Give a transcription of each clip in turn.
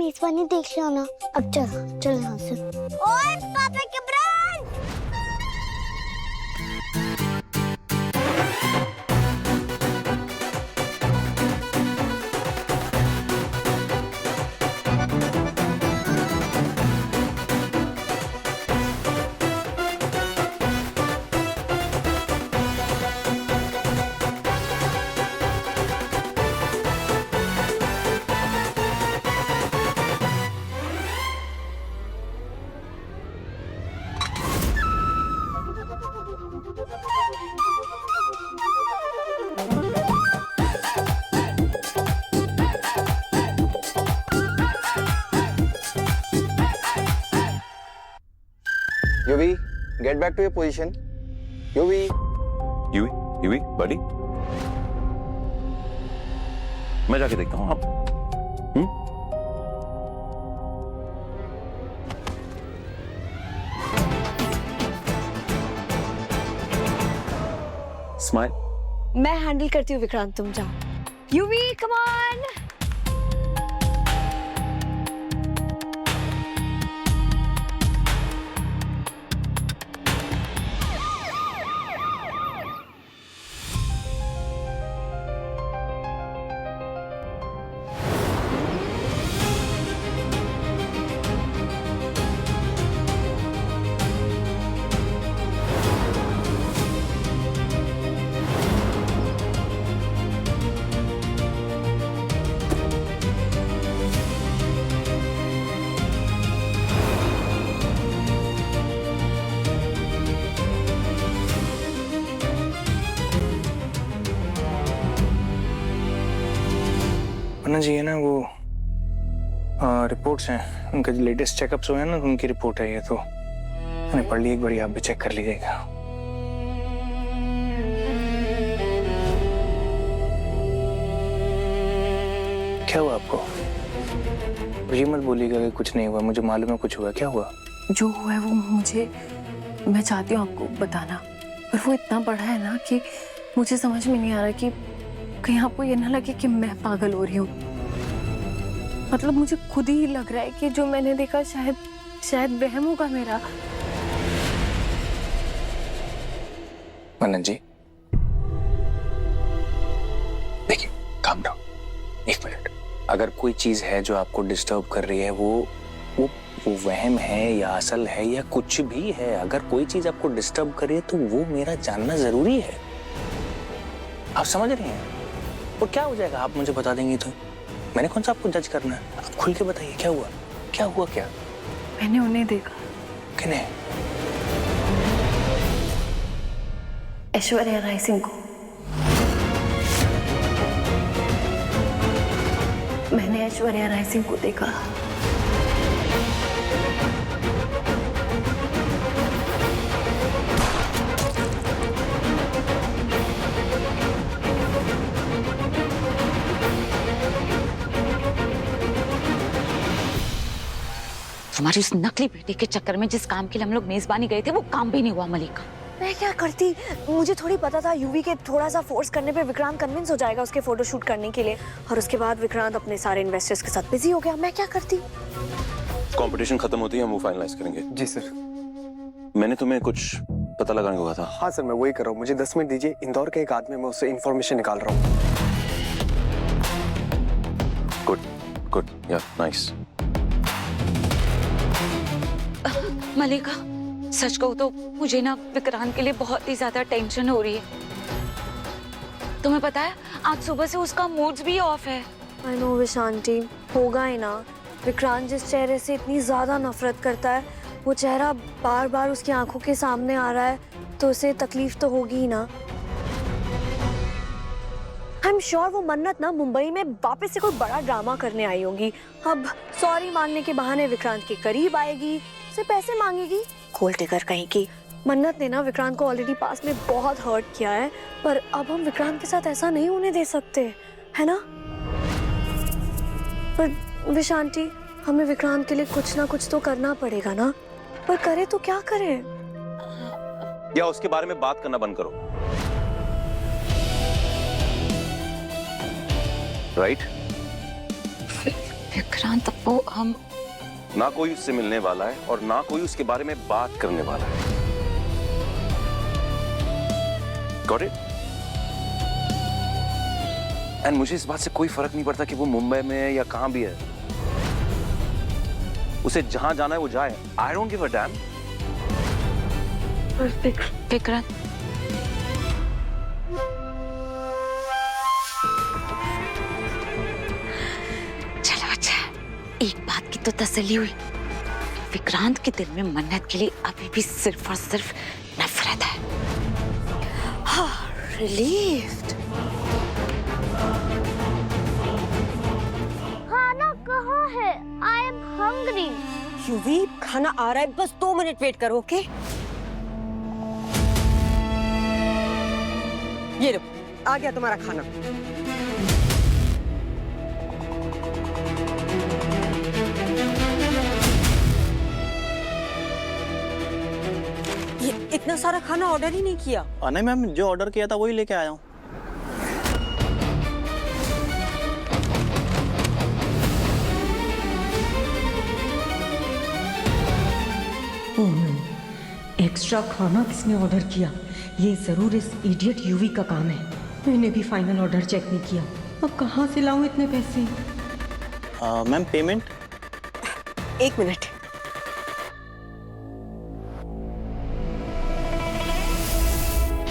मेजबानी देख लिया ना, अब चल यहाँ से। ओए पापा के brand! Yuvi, get back to your position. Yuvi. Yuvi, buddy. मैं जाके देखता हूँ। आप स्माइल। मैं हैंडल करती हूँ विक्रांत, तुम जाओ। UV come on. अन्ना जी है ना, वो रिपोर्ट्स हैं उनके, जो लेटेस्ट चेकअप्स हुए हैं ना, उनकी रिपोर्ट है ये, तो मैंने पढ़ ली, एक बार आप भी चेक कर लीजिएगा। क्या हुआ आपको? ये मत बोलिएगा कि कुछ नहीं हुआ, मुझे मालूम है कुछ हुआ। क्या हुआ? जो हुआ है वो मैं चाहती हूँ आपको बताना, पर वो इतना बड़ा है ना कि मुझे समझ में नहीं आ रहा कि कहीं आपको ये ना लगे कि मैं पागल हो रही हूँ। मतलब मुझे खुद ही लग रहा है कि जो मैंने देखा शायद वहम होगा मेरा। मन्नत जी, देखिए, काम डाउन, एक मिनट। अगर कोई चीज है जो आपको डिस्टर्ब कर रही है, वो वहम है या असल है या कुछ भी है, अगर कोई चीज आपको डिस्टर्ब कर रही है तो वो मेरा जानना जरूरी है। आप समझ रहे हैं? और क्या हो जाएगा, आप मुझे बता देंगी तो? मैंने कौन सा आपको जज करना है? आप खुल के बताइए, क्या हुआ? क्या हुआ? क्या मैंने उन्हें देखा। किन्हें? ऐश्वर्या राय सिंह को। मैंने ऐश्वर्या राय सिंह को देखा। तुम्हारी उस नकली बेटे के चक्कर में जिस काम के लिए हम लोग मेजबानी गए थे वो काम भी नहीं हुआ मलिका। मैं क्या करती, मुझे थोड़ी पता था यूवी के थोड़ा सा फोर्स करने पे विक्रांत कन्विंस हो जाएगा उसके फोटो शूट करने के लिए, और उसके बाद विक्रांत अपने सारे इन्वेस्टर्स के साथ बिजी हो गया। मैं क्या करती? कंपटीशन खत्म होती है, हम वो फाइनलाइज करेंगे। जी सर। मैंने तुम्हें कुछ पता लगाने को कहा था। हाँ सर, मैं वही कर रहा हूँ, मुझे 10 मिनट दीजिए। इंदौर के एक आदमी, मैं उससे इंफॉर्मेशन निकाल रहा हूँ। गुड, या नाइस। मलिका, सच कहूँ तो मुझे ना विक्रांत के लिए बहुत ही ज्यादा टेंशन हो रही है। तुम्हें पता है आज सुबह से उसका मूड भी ऑफ है। आई नो विशांति, होगा ही ना। विक्रांत जिस चेहरे से इतनी ज्यादा नफरत करता है, वो चेहरा बार बार उसकी आंखों के सामने आ रहा है, तो उसे तकलीफ तो होगी ही ना। आई एम श्योर वो मन्नत ना मुंबई में वापस से कोई बड़ा ड्रामा करने आई होगी। अब सॉरी मांगने के बहाने विक्रांत के करीब आएगी, उसे पैसे मांगेगी। गोल्ड डिगर कहीं की। मन्नत ने ना विक्रांत को ऑलरेडी पास में बहुत हर्ट किया है, पर अब हम विक्रांत के साथ ऐसा नहीं होने दे सकते, है ना? पर विशांति, हमें विक्रांत के लिए कुछ ना कुछ तो करना पड़ेगा ना, पर करे तो क्या करें? या उसके बारे में बात करना बंद करो, राइट? विक्रांत वो हम ना कोई उससे मिलने वाला है और ना कोई उसके बारे में बात करने वाला है। Got it? एंड मुझे इस बात से कोई फर्क नहीं पड़ता कि वो मुंबई में है या कहां भी है। उसे जहां जाना है वो जाए। I don't give a dam. Vikrant, चलो अच्छा, एक बात की तो तसल्ली हुई, विक्रांत के दिल में मन्नत के लिए अभी भी सिर्फ और सिर्फ नफरत है। रिलीव्ड। खाना कहाँ है? I am hungry. यूवी, खाना आ रहा है, बस 2 मिनट वेट करो, ओके? ये लो, आ गया तुम्हारा खाना। ये इतना सारा खाना ऑर्डर ही नहीं किया। नहीं मैम, जो ऑर्डर किया था वही लेके आया हूँ। ओह नो, एक्स्ट्रा खाना किसने ऑर्डर किया? ये जरूर इस इडियट यूवी का काम है। मैंने भी फाइनल ऑर्डर चेक नहीं किया। अब कहाँ से लाऊं इतने पैसे? Ma'am payment? 1 minute.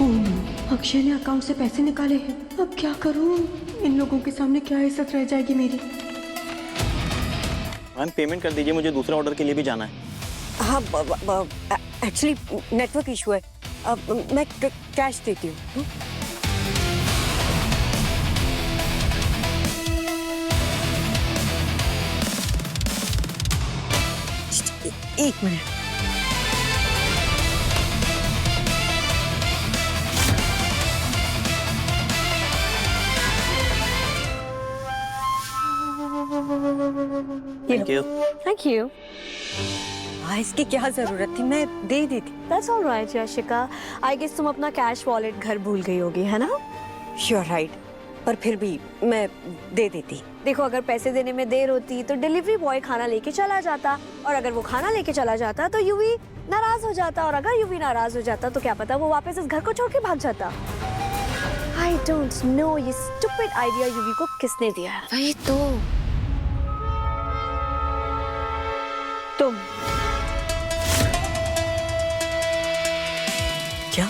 Oh no, Akshay ने अकाउंट से पैसे निकाले हैं। अब क्या करूं? इन लोगों के सामने क्या इज्जत रह जाएगी मेरी? मैम पेमेंट कर दीजिए, मुझे दूसरे ऑर्डर के लिए भी जाना है। हाँ, एक्चुअली नेटवर्क इशू है। अब मैं कैश देती हूँ। एक minute. Thank you. Thank you. इसकी क्या जरूरत थी, मैं दे देती। That's all right, Yashika. I guess तुम अपना कैश वॉलेट घर भूल गई होगी, है ना? You're right, पर फिर भी मैं दे देती। देखो, अगर पैसे देने में देर होती तो डिलीवरी बॉय खाना लेके चला जाता, और अगर वो खाना लेके चला जाता तो यूवी नाराज हो जाता, और अगर यूवी नाराज हो जाता तो क्या पता वो वापस इस घर को छोड़ के भाग जाता। I don't know, ये stupid idea यूवी को किसने दिया है? वही तो। तुम। क्या?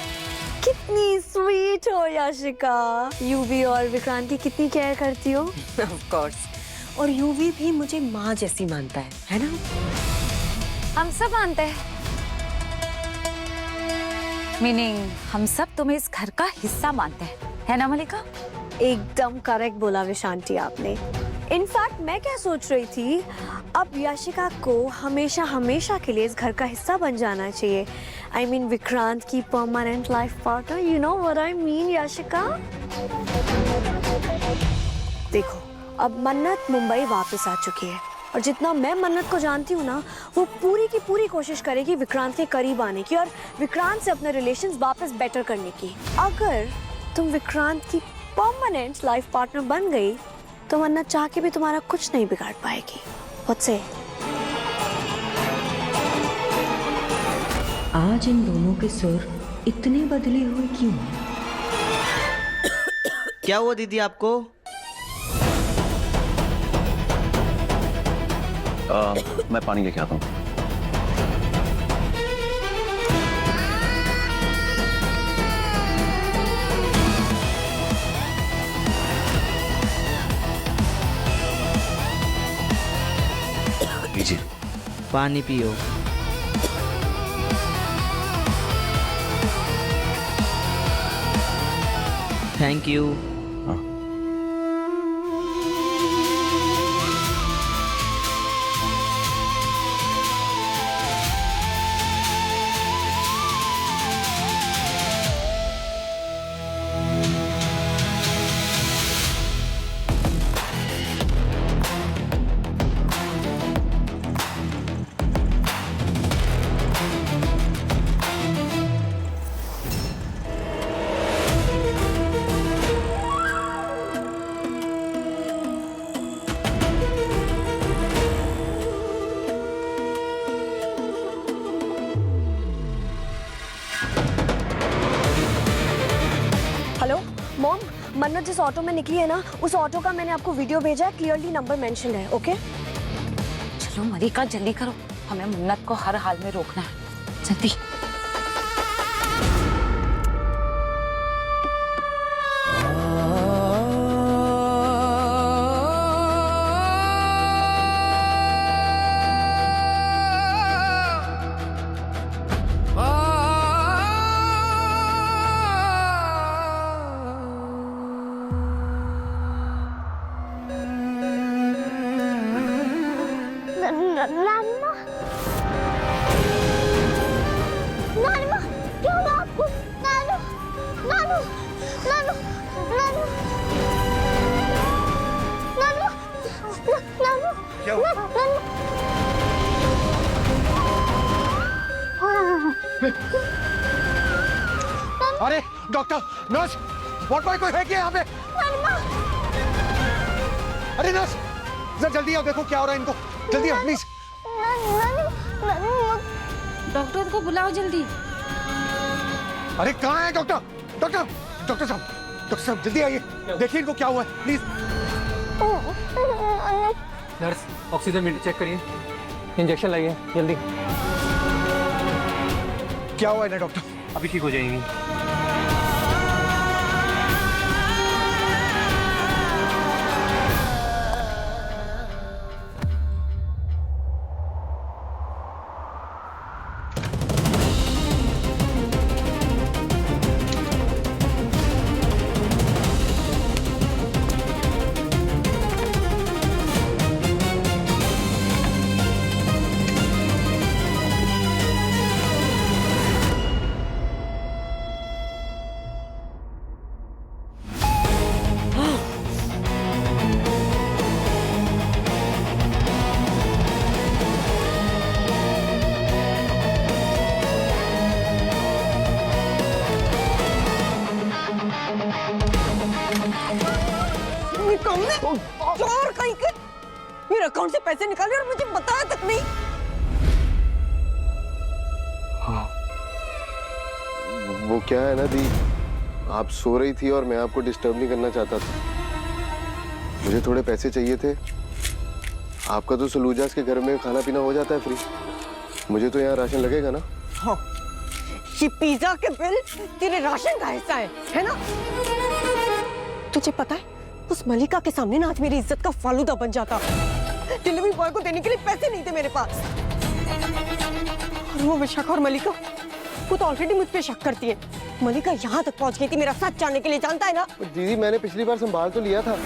कितनी स्वीट हो याशिका। यूवी और विक्रांत की कितनी केयर करती हो। Of course. और यूवी भी मुझे माँ जैसी मानता है ना? हम सब मानते हैं। मीनिंग हम सब तुम्हें इस घर का हिस्सा मानते हैं, है ना मलिका? एकदम करेक्ट बोला विशांति आपने। इनफैक्ट मैं क्या सोच रही थी, अब याशिका को हमेशा हमेशा के लिए इस घर का हिस्सा बन जाना चाहिए। I mean विक्रांत की permanent life partner. You know what I mean, Yashika? देखो, अब मन्नत मुंबई वापस आ चुकी है, और जितना मैं मन्नत को जानती हूँ ना, वो पूरी की पूरी कोशिश करेगी विक्रांत के करीब आने की और विक्रांत से अपने रिलेशंस वापस बेटर करने की। अगर तुम विक्रांत की परमानेंट लाइफ पार्टनर बन गई तो मन्नत चाह के भी तुम्हारा कुछ नहीं बिगाड़ पाएगी। What say? आज इन दोनों के सुर इतने बदले हुए क्यों? क्या हुआ दीदी आपको? मैं पानी लेके आता हूँ। लीजिए। पानी पियो। Thank you. मॉम, मन्नत जिस ऑटो में निकली है ना, उस ऑटो का मैंने आपको वीडियो भेजा है, क्लियरली नंबर मेंशन है। ओके चलो मलिका जल्दी करो, हमें मन्नत को हर हाल में रोकना है, जल्दी। नानू नानू क्या हुआ आपको? नानू नानू नानू नानू नानू नानू क्या हुआ? अरे डॉक्टर, नर्स, वॉट बॉय कोई है क्या यहाँ पे? अरे नर्स, जरा जल्दी आओ, देखो क्या हो रहा है इनको, जल्दी आओ प्लीज। डॉक्टर को बुलाओ जल्दी। अरे कहाँ है डॉक्टर? डॉक्टर डॉक्टर साहब जल्दी आइए, देखिए इनको क्या हुआ है please. Nurse, oxygen meter check करिए, इंजेक्शन लगाइए जल्दी। क्या हुआ है ना डॉक्टर? अभी ठीक हो जाएंगी। चोर कहीं के मेरे अकाउंट से पैसे निकाले और मुझे बताया तक नहीं। वो क्या है ना दी, आप सो रही थी और मैं आपको डिस्टर्ब नहीं करना चाहता था। मुझे थोड़े पैसे चाहिए थे। आपका तो सलूजास के घर में खाना पीना हो जाता है फ्री, मुझे तो यहाँ राशन लगेगा ना। हाँ, ये पिज्जा के बिल तेरे राशन का हिस्सा है ना? तुझे पता है उस मलिका के सामने ना आज मेरी इज्जत का फालूदा बन जाता। डिलीवरी बॉय को देने के लिए पैसे नहीं थे मेरे पास। और वो विशाखा और मलिका, वो तो ऑलरेडी मुझ पे शक करती है। मलिका यहाँ तक पहुँच गई थी मेरा सच जानने के लिए, जानता है ना? दीदी मैंने पिछली बार संभाल तो लिया था।